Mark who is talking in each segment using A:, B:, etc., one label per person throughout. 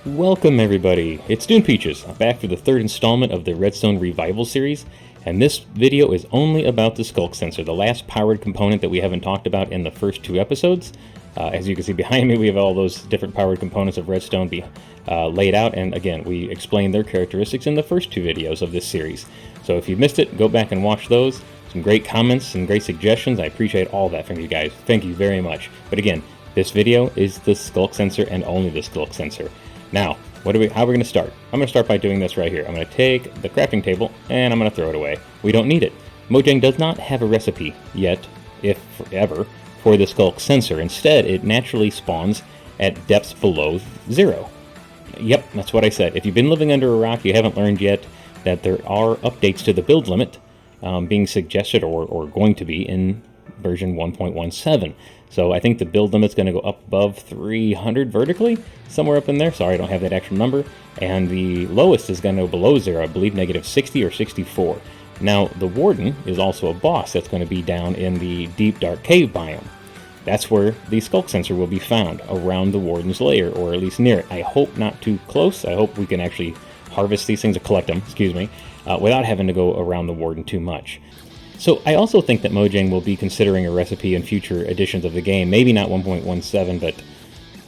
A: Welcome everybody, it's DunePeaches. I'm back for the third installment of the Redstone Revival series, and this video is only about the Sculk Sensor, the last powered component that we haven't talked about in the first two episodes. As you can see behind me, we have all those different powered components of Redstone laid out, and again, we explained their characteristics in the first two videos of this series. So if you missed it, go back and watch those. Some great comments, some great suggestions. I appreciate all that from you guys. Thank you very much. But again, this video is the Sculk Sensor and only the Sculk Sensor. Now, how are we going to start? I'm going to start by doing this right here. I'm going to take the crafting table and I'm going to throw it away. We don't need it. Mojang does not have a recipe yet, if ever, for the Sculk Sensor. Instead, it naturally spawns at depths below 0. Yep, that's what I said. If you've been living under a rock, you haven't learned yet that there are updates to the build limit being suggested or going to be in version 1.17. So I think the build limit's going to go up above 300 vertically, somewhere up in there. Sorry, I don't have that actual number. And the lowest is going to go below 0, I believe negative 60 or 64. Now, the Warden is also a boss that's going to be down in the deep dark cave biome. That's where the Sculk Sensor will be found, around the Warden's lair, or at least near it. I hope not too close. I hope we can actually harvest these things, or collect them, excuse me, without having to go around the Warden too much. So I also think that Mojang will be considering a recipe in future editions of the game. Maybe not 1.17, but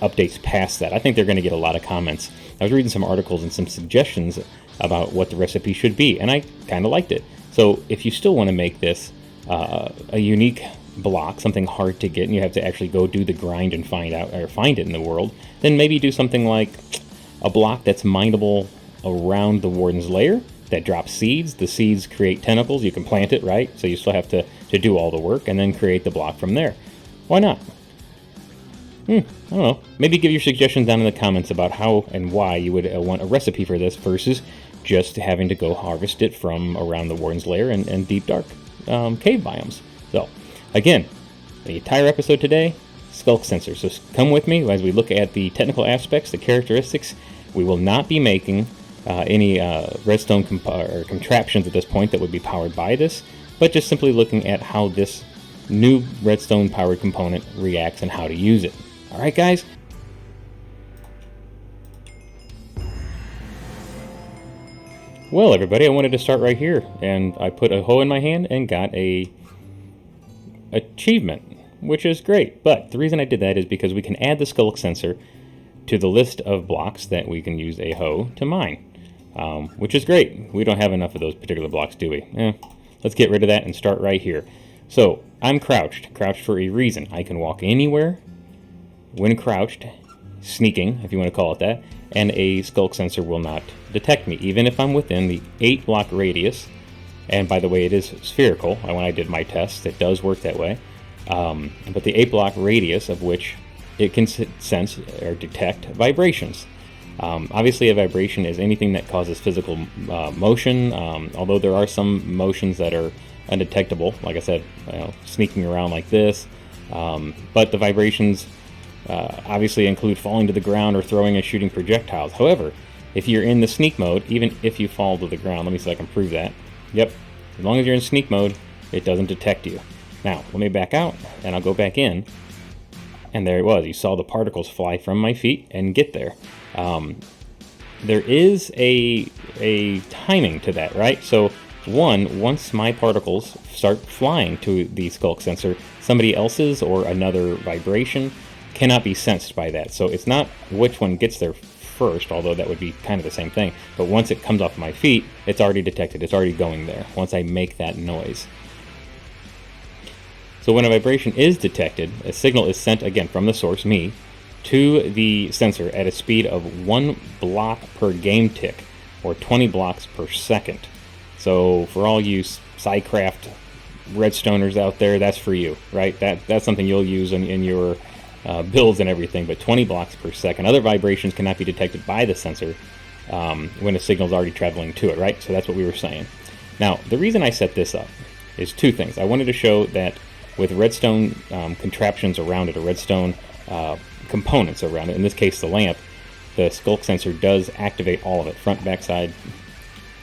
A: updates past that. I think they're going to get a lot of comments. I was reading some articles and some suggestions about what the recipe should be, and I kind of liked it. So if you still want to make this a unique block, something hard to get, and you have to actually go do the grind and find it in the world, then maybe do something like a block that's mineable around the Warden's lair, that drops seeds. The seeds create tentacles. You can plant it, right? So you still have to do all the work and then create the block from there. Why not? I don't know. Maybe give your suggestions down in the comments about how and why you would want a recipe for this versus just having to go harvest it from around the Warden's lair and deep dark cave biomes. So, again, the entire episode today, Sculk Sensor. So come with me as we look at the technical aspects, the characteristics. We will not be making any redstone contraptions at this point that would be powered by this, but just simply looking at how this new redstone powered component reacts and how to use it. Alright guys? Well everybody, I wanted to start right here, and I put a hoe in my hand and got a achievement, which is great. But the reason I did that is because we can add the Sculk Sensor to the list of blocks that we can use a hoe to mine. Which is great. We don't have enough of those particular blocks, do we? Let's get rid of that and start right here. So, I'm crouched for a reason. I can walk anywhere when crouched, sneaking, if you want to call it that, and a Sculk Sensor will not detect me, even if I'm within the 8 block radius. And by the way, it is spherical. When I did my test, it does work that way. But the 8 block radius of which it can sense or detect vibrations. Obviously, a vibration is anything that causes physical motion, although there are some motions that are undetectable, like I said, sneaking around like this. But the vibrations obviously include falling to the ground or throwing and shooting projectiles. However, if you're in the sneak mode, even if you fall to the ground, let me see if I can prove that. Yep, as long as you're in sneak mode, it doesn't detect you. Now, let me back out, and I'll go back in. And there it was. You saw the particles fly from my feet and get there. There is a timing to that, right? So once my particles start flying to the Sculk Sensor, somebody else's or another vibration cannot be sensed by that. So it's not which one gets there first, although that would be kind of the same thing. But once it comes off my feet, it's already detected. It's already going there once I make that noise. So when a vibration is detected, a signal is sent again from the source, me, to the sensor at a speed of 1 block per game tick, or 20 blocks per second. So for all you SciCraft redstoners out there, that's for you, right? That's something you'll use in your builds and everything, but 20 blocks per second. Other vibrations cannot be detected by the sensor when a signal is already traveling to it, right? So that's what we were saying. Now, the reason I set this up is two things. I wanted to show that with redstone contraptions around it, or redstone components around it, in this case the lamp, the Sculk Sensor does activate all of it, front, back, side,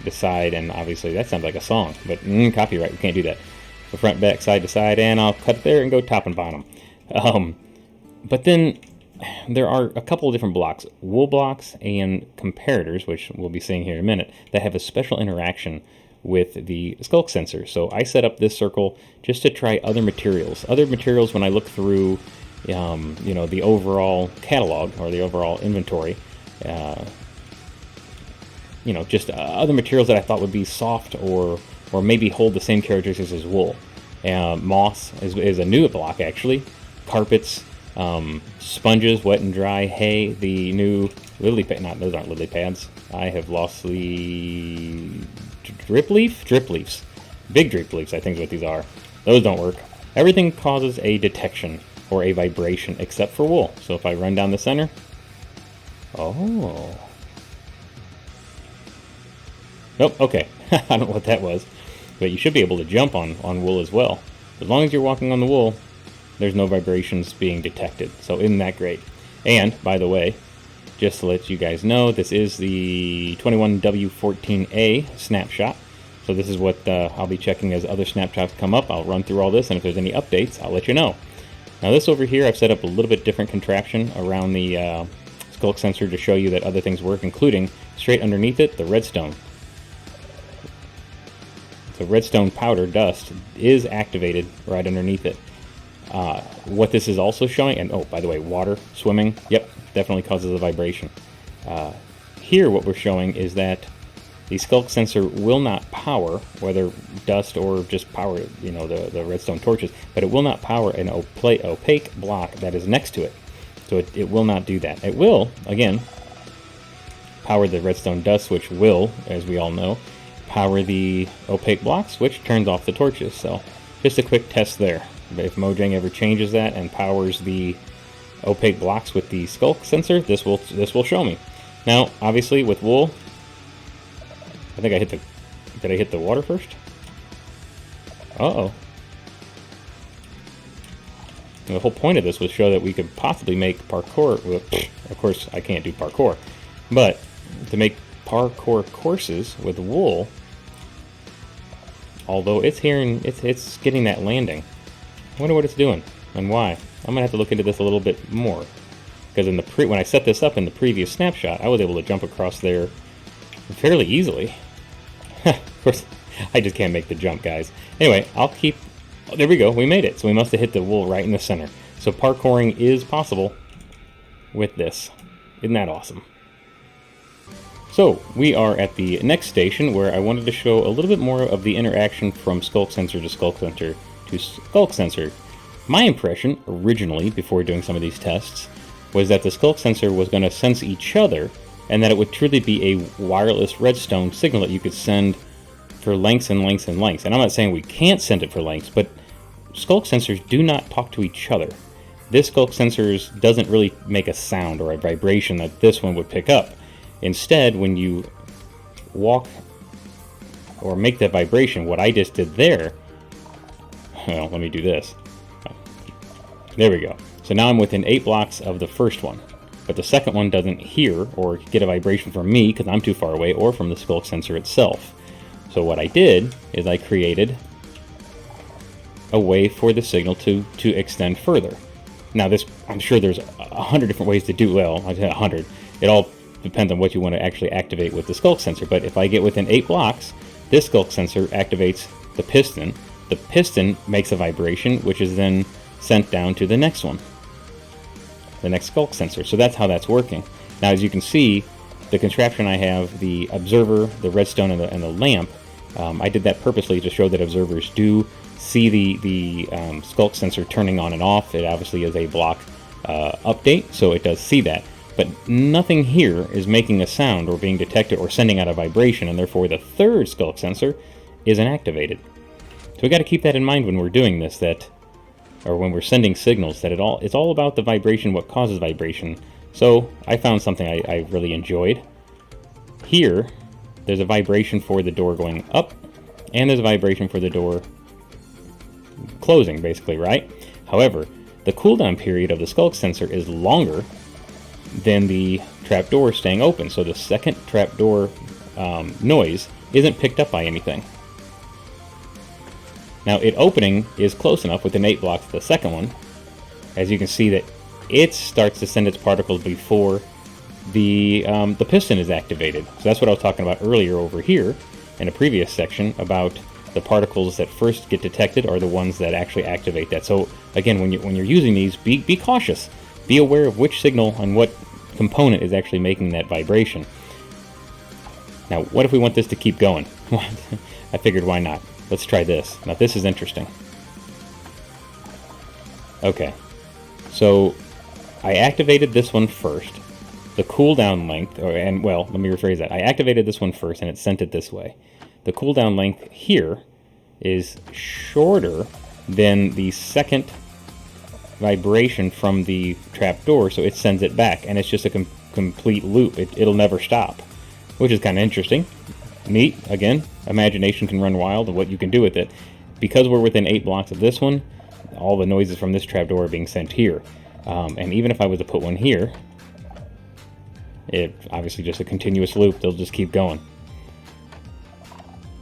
A: the side, and obviously that sounds like a song, but copyright, we can't do that. The front, back, side to side, and I'll cut it there and go top and bottom. But then there are a couple of different blocks, wool blocks and comparators, which we'll be seeing here in a minute, that have a special interaction with the Sculk sensor. So I set up this circle just to try other materials. Other materials, when I look through, you know, the overall catalog or the overall inventory, you know, just other materials that I thought would be soft or maybe hold the same characteristics as wool. Moss is a new block, actually. Carpets, sponges, wet and dry, hay, the new lily pad, not, those aren't lily pads. I have lost the drip leaves. Big drip leaves, I think is what these are. Those don't work. Everything causes a detection or a vibration except for wool. So if I run down the center, oh. Nope, okay. I don't know what that was. But you should be able to jump on wool as well. As long as you're walking on the wool, there's no vibrations being detected. So isn't that great? And, by the way, just to let you guys know, this is the 21W14A snapshot. So this is what I'll be checking as other snapshots come up. I'll run through all this, and if there's any updates, I'll let you know. Now this over here, I've set up a little bit different contraption around the Sculk sensor to show you that other things work, including straight underneath it, the redstone. The redstone powder dust is activated right underneath it. What this is also showing, and oh, by the way, water, swimming, yep, definitely causes a vibration. Here what we're showing is that the Sculk sensor will not power, whether dust or just power, you know, the redstone torches, but it will not power an opaque block that is next to it. So it will not do that. It will, again, power the redstone dust, which will, as we all know, power the opaque blocks, which turns off the torches. So just a quick test there. If Mojang ever changes that and powers the opaque blocks with the Sculk sensor, this will show me. Now, obviously, with wool, I think did I hit the water first? Uh-oh. The whole point of this was show that we could possibly make parkour. Well, of course, I can't do parkour, but to make parkour courses with wool, although it's getting that landing. I wonder what it's doing and why. I'm gonna have to look into this a little bit more, because when I set this up in the previous snapshot, I was able to jump across there fairly easily. Of course, I just can't make the jump, guys. Anyway, oh, there we go. We made it. So we must have hit the wool right in the center. So parkouring is possible with this. Isn't that awesome? So we are at the next station, where I wanted to show a little bit more of the interaction from Sculk sensor to Sculk sensor to Sculk sensor. My impression, originally, before doing some of these tests, was that the Sculk sensor was going to sense each other, and that it would truly be a wireless redstone signal that you could send for lengths and lengths and lengths. And I'm not saying we can't send it for lengths, but Sculk sensors do not talk to each other. This Sculk sensor doesn't really make a sound or a vibration that this one would pick up. Instead, when you walk or make that vibration, what I just did there, well, let me do this. There we go. So now I'm within 8 blocks of the first one, but the second one doesn't hear or get a vibration from me because I'm too far away, or from the Sculk sensor itself. So what I did is I created a way for the signal to extend further. Now this, I'm sure there's 100 different ways to do, well, I said 100. It all depends on what you want to actually activate with the Sculk sensor. But if I get within 8 blocks, this Sculk sensor activates the piston. The piston makes a vibration, which is then sent down to the next one, the next Sculk sensor. So that's how that's working. Now, as you can see, the contraption I have, the observer, the redstone, and the lamp, I did that purposely to show that observers do see the Sculk sensor turning on and off. It obviously is a block update, so it does see that. But nothing here is making a sound or being detected or sending out a vibration, and therefore the third Sculk sensor isn't activated. So we got to keep that in mind when we're doing this, or when we're sending signals, that it's all about the vibration, what causes vibration. So I found something I really enjoyed. Here, there's a vibration for the door going up, and there's a vibration for the door closing, basically, right? However, the cooldown period of the Sculk sensor is longer than the trapdoor staying open, so the second trapdoor noise isn't picked up by anything. Now, it opening is close enough within 8 blocks of the second one, as you can see that it starts to send its particles before the piston is activated. So that's what I was talking about earlier over here in a previous section about the particles that first get detected are the ones that actually activate that. So again, when you're using these, be cautious. Be aware of which signal and what component is actually making that vibration. Now, what if we want this to keep going? I figured, why not? Let's try this. Now, this is interesting. Okay, so I activated this one first. The cooldown length, well, let me rephrase that. I activated this one first, and it sent it this way. The cooldown length here is shorter than the second vibration from the trapdoor, so it sends it back, and it's just a complete loop. It'll never stop, which is kind of interesting. Neat. Again, imagination can run wild of what you can do with it. Because we're within 8 blocks of this one, all the noises from this trapdoor are being sent here. And even if I was to put one here, it obviously just a continuous loop. They'll just keep going.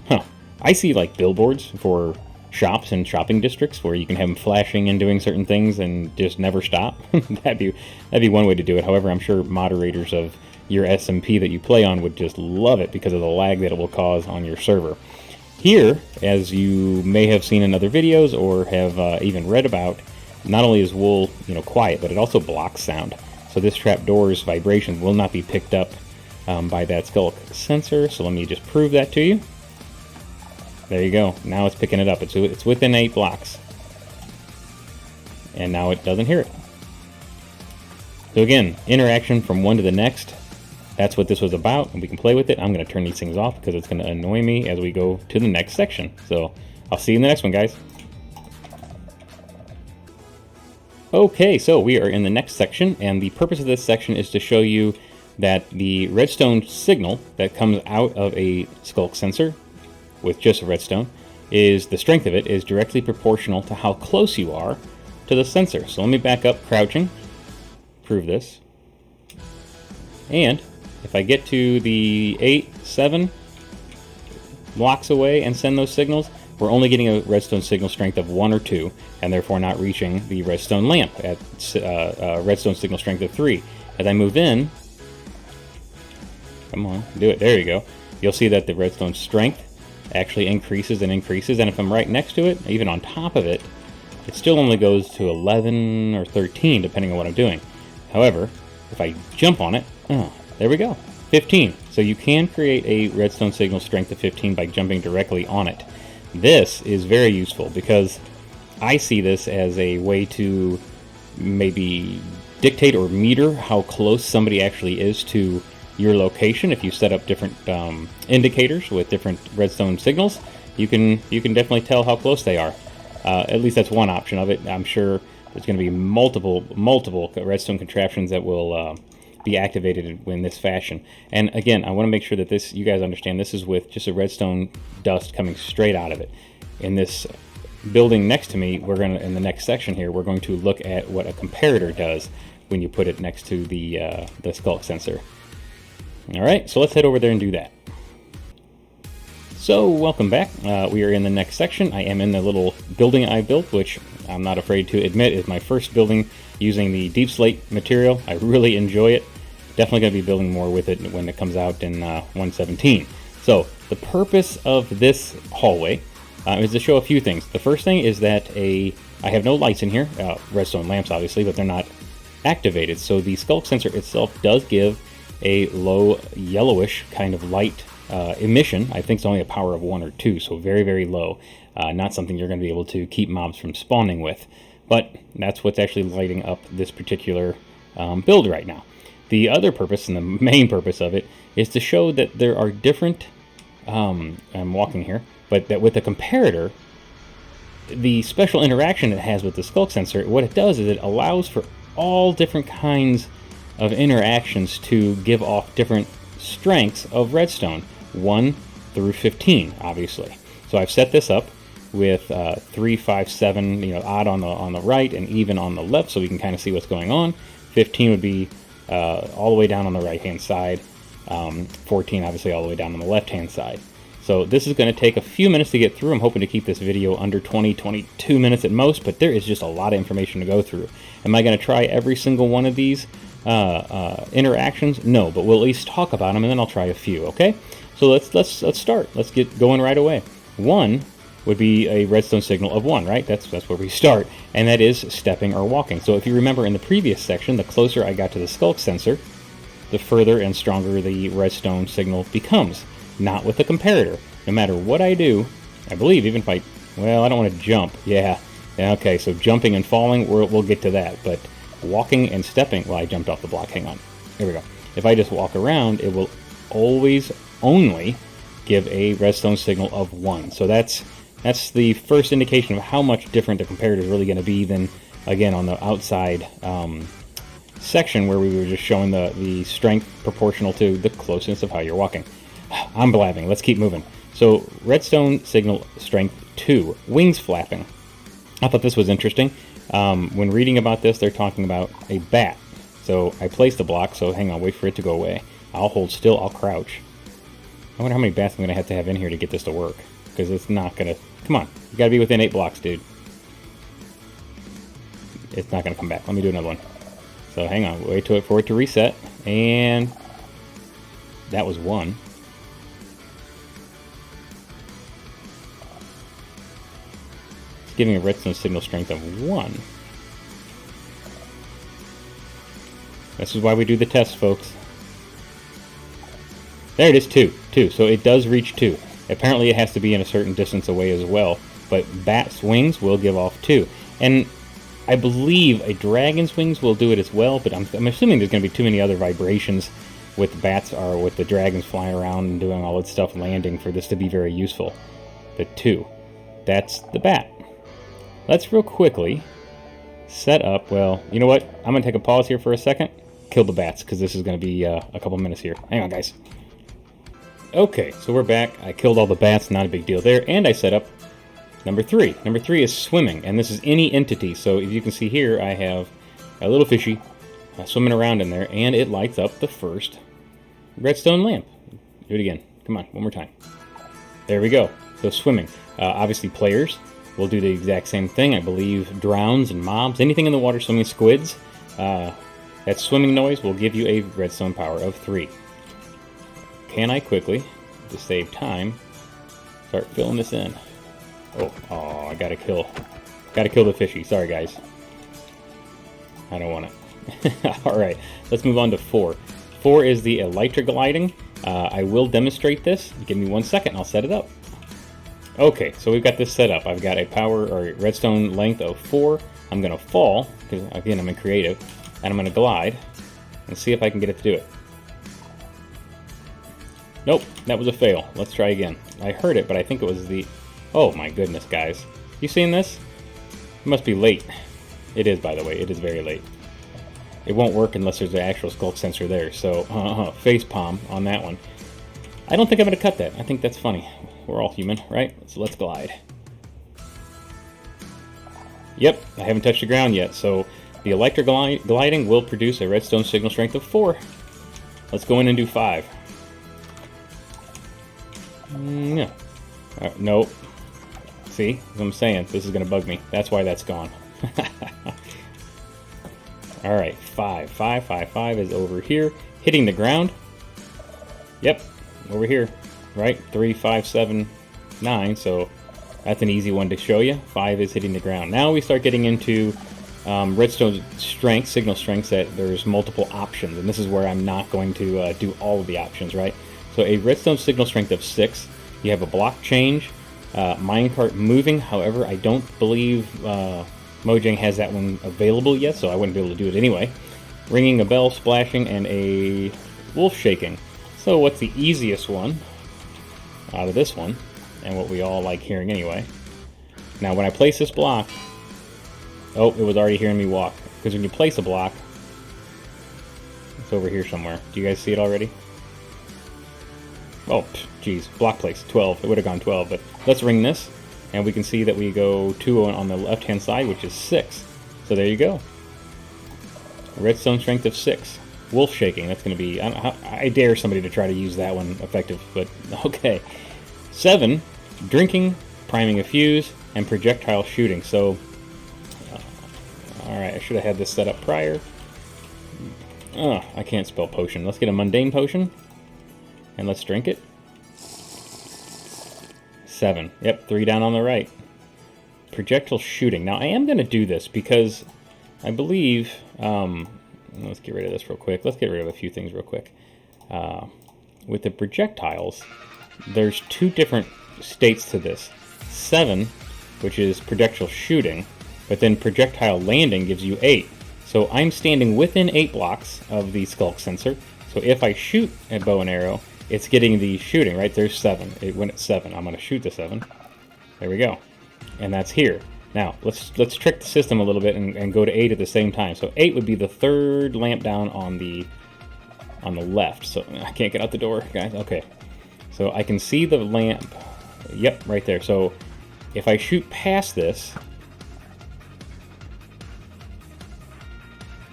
A: Huh. I see like billboards for shops and shopping districts where you can have them flashing and doing certain things and just never stop. that'd be one way to do it. However, I'm sure moderators of your SMP that you play on would just love it because of the lag that it will cause on your server. Here, as you may have seen in other videos or have even read about, not only is wool quiet, but it also blocks sound. So this trapdoor's vibration will not be picked up by that Sculk sensor. So let me just prove that to you. There you go. Now it's picking it up. It's within 8 blocks. And now it doesn't hear it. So again, interaction from one to the next. That's what this was about, and we can play with it. I'm going to turn these things off because it's going to annoy me as we go to the next section. So I'll see you in the next one, guys. Okay, so we are in the next section, and the purpose of this section is to show you that the redstone signal that comes out of a Sculk sensor with just a redstone is the strength of it is directly proportional to how close you are to the sensor. So let me back up, crouching, prove this, and if I get to the 8, 7 blocks away and send those signals, we're only getting a redstone signal strength of 1 or 2, and therefore not reaching the redstone lamp at redstone signal strength of 3. As I move in, come on, do it, there you go. You'll see that the redstone strength actually increases and increases, and if I'm right next to it, even on top of it, it still only goes to 11 or 13, depending on what I'm doing. However, if I jump on it, there we go, 15. So you can create a redstone signal strength of 15 by jumping directly on it. This is very useful because I see this as a way to maybe dictate or meter how close somebody actually is to your location. If you set up different indicators with different redstone signals, you can definitely tell how close they are. At least that's one option of it. I'm sure there's going to be multiple redstone contraptions that will be activated in this fashion. And again, I want to make sure that you guys understand this is with just a redstone dust coming straight out of it. In this building next to me, in the next section here, we're going to look at what a comparator does when you put it next to the Sculk sensor. All right, so let's head over there and do that. So welcome back. We are in the next section. I am in the little building I built, which I'm not afraid to admit is my first building using the deep slate material. I really enjoy it. Definitely going to be building more with it when it comes out in 1.17. So the purpose of this hallway is to show a few things. The first thing is that I have no lights in here, redstone lamps obviously, but they're not activated. So the Sculk sensor itself does give a low yellowish kind of light emission. I think it's only a power of 1 or 2, so very, very low. Not something you're going to be able to keep mobs from spawning with. But that's what's actually lighting up this particular build right now. The other purpose, and the main purpose of it, is to show that there are different, I'm walking here, but that with the comparator, the special interaction it has with the Sculk sensor, what it does is it allows for all different kinds of interactions to give off different strengths of redstone, 1 through 15, obviously. So I've set this up with 3, 5, 7, odd on the right and even on the left, so we can kind of see what's going on. 15 would be all the way down on the right hand side. 14 obviously all the way down on the left hand side. So this is going to take a few minutes to get through. I'm hoping to keep this video under 22 minutes at most, but there is just a lot of information to go through. Am I going to try every single one of these interactions? No, but we'll at least talk about them, and then I'll try a few, okay? So let's start. Let's get going right away. 1 would be a redstone signal of 1, right? That's where we start, and that is stepping or walking. So if you remember in the previous section, the closer I got to the Sculk sensor, the further and stronger the redstone signal becomes. Not with the comparator. No matter what I do, I believe, even if I don't want to jump. Yeah, okay, so jumping and falling, we'll get to that. But walking and stepping, well, I jumped off the block. Hang on. There we go. If I just walk around, it will always only give a redstone signal of 1. So that's the first indication of how much different the comparator is really going to be than, again, on the outside section where we were just showing the strength proportional to the closeness of how you're walking. I'm blabbing. Let's keep moving. So, redstone signal strength 2, wings flapping. I thought this was interesting. When reading about this, they're talking about a bat. So, I placed a block, so hang on, wait for it to go away. I'll hold still, I'll crouch. I wonder how many bats I'm going to have in here to get this to work. Because it's not going to... Come on, you got to be within 8 blocks, dude. It's not going to come back. Let me do another one. So, hang on, wait for it to reset. And... that was 1. Giving a redstone signal strength of 1. This is why we do the test, folks. There it is, 2. So it does reach 2. Apparently it has to be in a certain distance away as well, but bat's wings will give off 2. And I believe a dragon's wings will do it as well, but I'm assuming there's going to be too many other vibrations with bats or with the dragons flying around and doing all its stuff landing for this to be very useful. But 2. That's the bat. Let's real quickly set up, well, you know what? I'm going to take a pause here for a second. Kill the bats, because this is going to be a couple minutes here. Hang on, guys. Okay, so we're back. I killed all the bats, not a big deal there. And I set up number 3. Number 3 is swimming, and this is any entity. So if you can see here, I have a little fishy swimming around in there, and it lights up the first redstone lamp. Do it again. Come on, one more time. There we go. So swimming. Obviously players will do the exact same thing. I believe drowns and mobs, anything in the water, swimming squids, that swimming noise will give you a redstone power of 3. Can I quickly, to save time, start filling this in? Oh, I gotta kill the fishy. Sorry, guys. I don't want it. Alright, let's move on to 4. 4 is the elytra gliding. I will demonstrate this. Give me 1 second, I'll set it up. Okay, so we've got this set up. I've got a power or redstone length of 4. I'm going to fall, because again I'm in creative, and I'm going to glide and see if I can get it to do it. Nope, that was a fail. Let's try again. I heard it, but I think it was the... Oh my goodness, guys. You seeing this? It must be late. It is, by the way. It is very late. It won't work unless there's an actual Sculk sensor there, so face palm on that one. I don't think I'm going to cut that. I think that's funny. We're all human, right? So let's glide. Yep, I haven't touched the ground yet, so the elytra gliding will produce a redstone signal strength of 4. Let's go in and do 5. No. Nope. See? As I'm saying, this is going to bug me. That's why that's gone. Alright, 5. 5 is over here, hitting the ground. Yep, over here. Right? 3, 5, 7, 9. So that's an easy one to show you. 5 is hitting the ground. Now we start getting into redstone strength, signal strengths, that there's multiple options. And this is where I'm not going to do all of the options, right? So a redstone signal strength of 6. You have a block change, minecart moving. However, I don't believe Mojang has that one available yet, so I wouldn't be able to do it anyway. Ringing a bell, splashing, and a wolf shaking. So what's the easiest one out of this one, and what we all like hearing anyway? Now when I place this block, oh, it was already hearing me walk, because when you place a block, it's over here somewhere. Do you guys see it already? Oh, geez, block place, 12. It would have gone 12, but let's ring this, and we can see that we go 2 on the left-hand side, which is 6. So there you go. Redstone strength of 6. Wolf shaking, that's going to be... I dare somebody to try to use that one effective, but okay. 7, drinking, priming a fuse, and projectile shooting. So, alright, I should have had this set up prior. I can't spell potion. Let's get a mundane potion, and let's drink it. 7. Yep, 3 down on the right. Projectile shooting. Now, I am going to do this because I believe... let's get rid of this real quick. Let's get rid of a few things real quick. With the projectiles, there's 2 different states to this. 7, which is projectile shooting, but then projectile landing gives you 8. So I'm standing within 8 blocks of the Sculk Sensor. So if I shoot a bow and arrow, it's getting the shooting, right? There's 7. When it's 7, I'm going to shoot the 7. There we go. And that's here. Now, let's trick the system a little bit and go to 8 at the same time. So 8 would be the 3rd lamp down on the left. So I can't get out the door, guys. Okay. So I can see the lamp. Yep, right there. So if I shoot past this...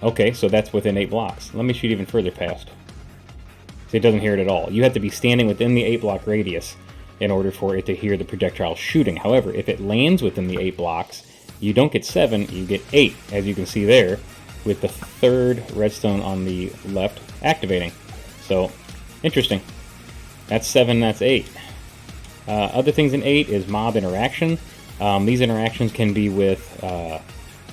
A: Okay, so that's within 8 blocks. Let me shoot even further past. So it doesn't hear it at all. You have to be standing within the 8 block radius in order for it to hear the projectile shooting. However, if it lands within the 8 blocks, you don't get 7, you get 8, as you can see there, with the 3rd redstone on the left activating. So, interesting. That's 7, that's 8. Other things in 8 is mob interaction. These interactions can be with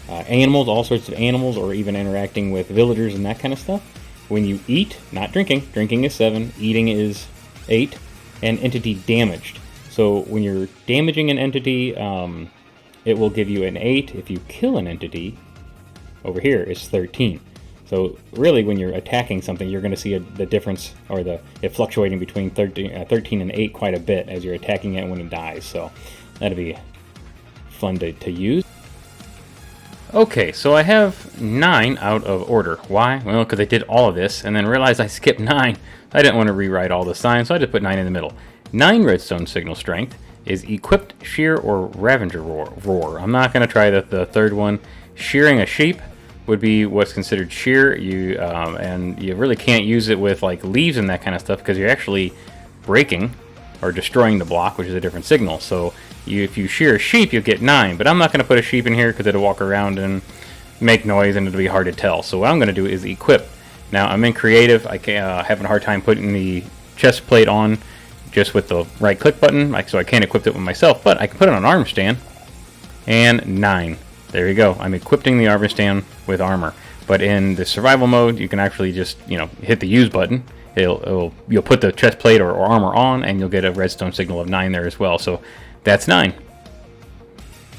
A: animals, all sorts of animals, or even interacting with villagers and that kind of stuff. When you eat, not drinking, drinking is 7, eating is 8, and entity damaged. So when you're damaging an entity, it will give you an 8. If you kill an entity, over here is 13. So really, when you're attacking something, you're going to see the difference, or it fluctuating between 13 and 8 quite a bit as you're attacking it when it dies. So that'll be fun to use. Okay, so I have 9 out of order. Why? Well, because I did all of this and then realized I skipped 9. I didn't want to rewrite all the signs, so I just put 9 in the middle. 9 redstone signal strength is equipped shear or Ravager roar. I'm not going to try the 3rd one. Shearing a sheep would be what's considered shear. And you really can't use it with like leaves and that kind of stuff because you're actually breaking or destroying the block, which is a different signal. So if you shear a sheep, you'll get 9, but I'm not going to put a sheep in here because it'll walk around and make noise and it'll be hard to tell. So what I'm going to do is equip. Now I'm in creative. I having a hard time putting the chest plate on just with the right click button, so I can't equip it with myself, but I can put it on armor stand, and 9. There you go. I'm equipping the armor stand with armor. But in the survival mode, you can actually just hit the use button. You'll put the chest plate or armor on, and you'll get a redstone signal of 9 there as well. So that's 9.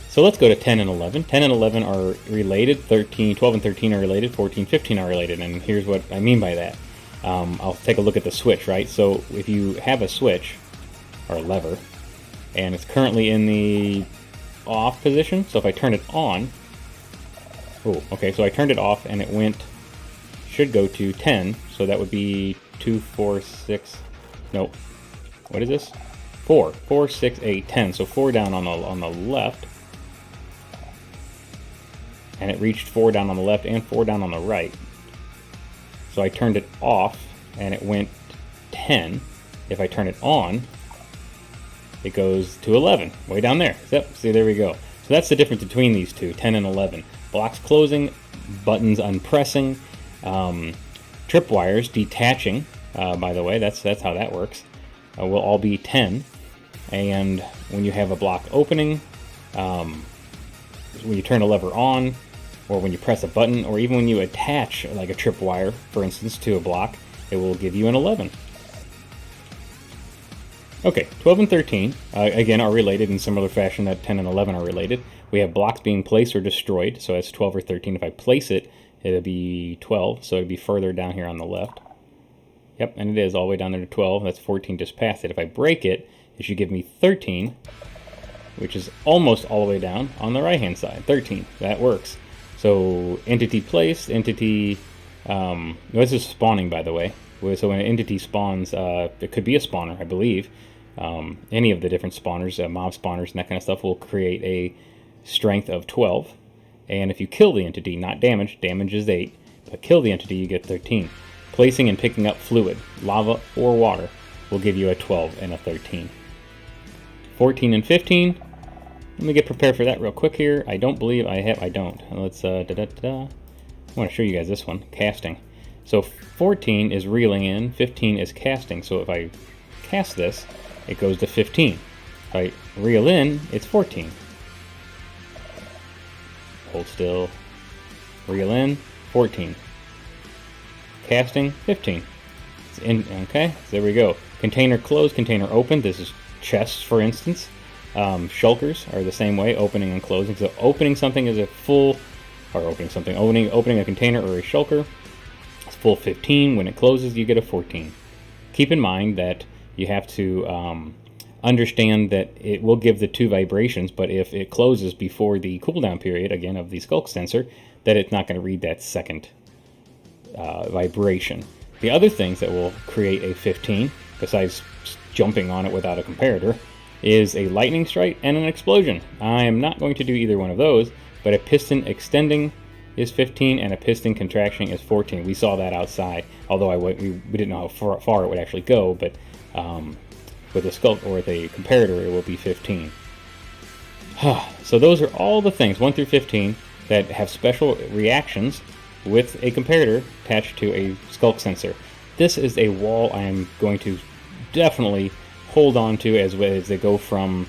A: So let's go to 10 and 11. 10 and 11 are related. 12 and 13 are related. 14, 15 are related. And here's what I mean by that. I'll take a look at the switch, right? So if you have a switch, or a lever, and it's currently in the off position, so if I turn it on, okay, so I turned it off and it should go to 10, so that would be 2, 4, 6, nope, what is this? 4, 6, 8, 10, so 4 down on the left, and it reached 4 down on the left and 4 down on the right. So I turned it off and it went 10. If I turn it on, it goes to 11, way down there. Yep, see, there we go. So that's the difference between these two, 10 and 11. Blocks closing, buttons unpressing, tripwires detaching, by the way, that's how that works, will all be 10. And when you have a block opening, when you turn a lever on, or when you press a button, or even when you attach like a tripwire, for instance, to a block, it will give you an 11. Okay, 12 and 13, again, are related in similar fashion that 10 and 11 are related. We have blocks being placed or destroyed, so that's 12 or 13. If I place it, it'll be 12, so it'll be further down here on the left. Yep, and it is all the way down there to 12. That's 14 just past it. If I break it, it should give me 13, which is almost all the way down on the right-hand side. 13, that works. So entity placed, entity... this is spawning, by the way. So when an entity spawns, it could be a spawner, I believe. Any of the different spawners, mob spawners and that kind of stuff, will create a strength of 12. And if you kill the entity, not damage, damage is 8, but kill the entity, you get 13. Placing and picking up fluid, lava or water, will give you a 12 and a 13. 14 and 15. Let me get prepared for that real quick here. I don't believe I have, I don't. Let's, I want to show you guys this one, casting. So 14 is reeling in, 15 is casting. So if I cast this, it goes to 15. If I reel in, it's 14. Hold still, reel in, 14. Casting, 15. It's in, okay, so there we go. Container closed, container open. This is chests, for instance. Shulkers are the same way, opening and closing. So opening something is a full, or opening something, opening a container or a shulker, it's full 15. When it closes, you get a 14. Keep in mind that you have to understand that it will give the 2 vibrations, but if it closes before the cooldown period, again, of the Sculk sensor, that it's not going to read that second vibration. The other things that will create a 15, besides jumping on it without a comparator, is a lightning strike and an explosion. I am not going to do either one of those, but a piston extending is 15 and a piston contraction is 14. We saw that outside, although we didn't know how far it would actually go, but with a Sculk or with a comparator, it will be 15. So those are all the things, 1 through 15, that have special reactions with a comparator attached to a Sculk sensor. This is a wall I am going to definitely hold on to as they go from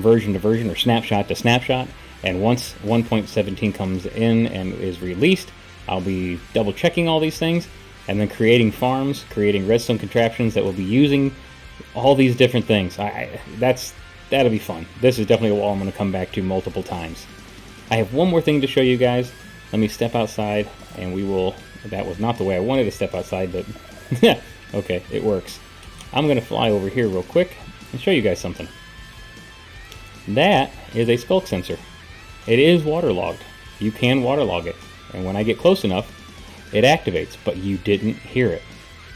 A: version to version, or snapshot to snapshot. And once 1.17 comes in and is released, I'll be double checking all these things and then creating farms, creating redstone contraptions that will be using all these different things. That'll be fun. This is definitely a wall I'm going to come back to multiple times. I have one more thing to show you guys. Let me step outside and we will... That was not the way I wanted to step outside, but okay, it works. I'm going to fly over here real quick and show you guys something. That is a Sculk sensor. It is waterlogged. You can waterlog it, and when I get close enough, it activates, but you didn't hear it.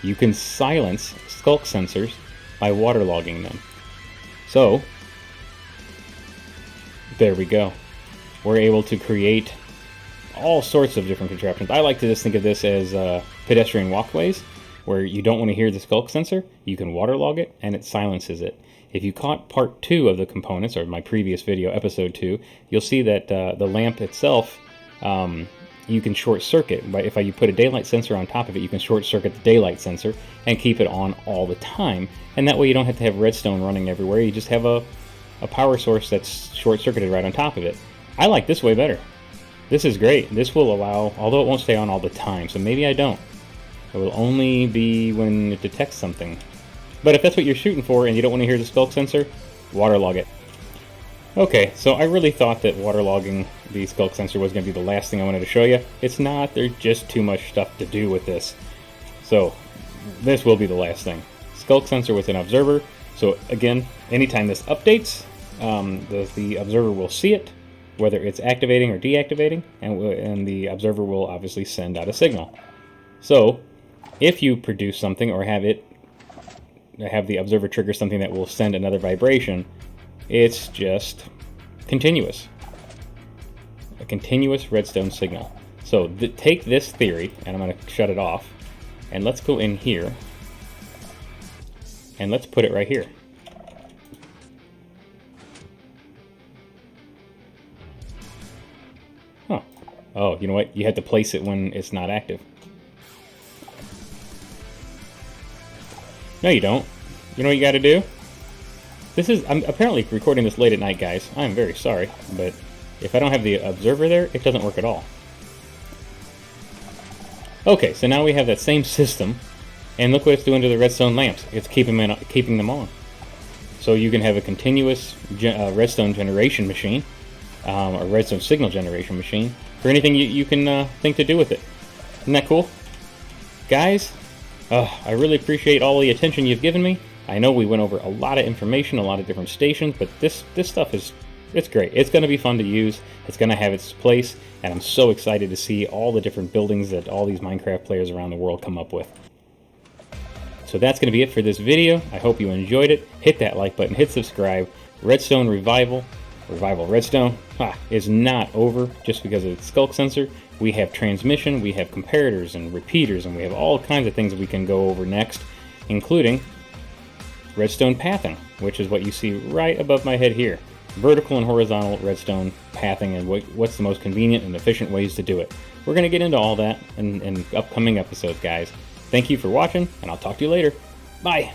A: You can silence Sculk sensors by waterlogging them. So, there we go. We're able to create all sorts of different contraptions. I like to just think of this as pedestrian walkways, where you don't want to hear the Sculk sensor. You can waterlog it, and it silences it. If you caught part 2 of the components, or my previous video, episode 2, you'll see that the lamp itself, you can short circuit. If you put a daylight sensor on top of it, you can short circuit the daylight sensor and keep it on all the time. And that way you don't have to have redstone running everywhere. You just have a power source that's short circuited right on top of it. I like this way better. This is great. This will allow, although it won't stay on all the time, so maybe I don't. It will only be when it detects something. But if that's what you're shooting for and you don't want to hear the Sculk sensor, waterlog it. Okay, so I really thought that waterlogging the Sculk sensor was going to be the last thing I wanted to show you. It's not. There's just too much stuff to do with this. So this will be the last thing. Sculk sensor with an observer. So again, anytime this updates, the observer will see it, whether it's activating or deactivating, and the observer will obviously send out a signal. So if you produce something or have the observer trigger something that will send another vibration, it's just continuous. A continuous redstone signal. So take this theory, and I'm going to shut it off, and let's go in here, and let's put it right here. Huh. Oh, you know what? You have to place it when it's not active. No, you don't. You know what you got to do? I'm apparently recording this late at night, guys. I'm very sorry, but if I don't have the observer there, it doesn't work at all. Okay, so now we have that same system, and look what it's doing to the redstone lamps. It's keeping them on. So you can have a continuous redstone generation machine, or redstone signal generation machine, for anything you can think to do with it. Isn't that cool? Guys, I really appreciate all the attention you've given me. I know we went over a lot of information, a lot of different stations, but this stuff it's great. It's going to be fun to use. It's going to have its place, and I'm so excited to see all the different buildings that all these Minecraft players around the world come up with. So that's going to be it for this video. I hope you enjoyed it. Hit that like button, hit subscribe. Redstone Revival Redstone is not over just because of the Sculk sensor. We have transmission, we have comparators and repeaters, and we have all kinds of things that we can go over next, including redstone pathing, which is what you see right above my head here. Vertical and horizontal redstone pathing and what's the most convenient and efficient ways to do it. We're going to get into all that in upcoming episodes, guys. Thank you for watching, and I'll talk to you later. Bye!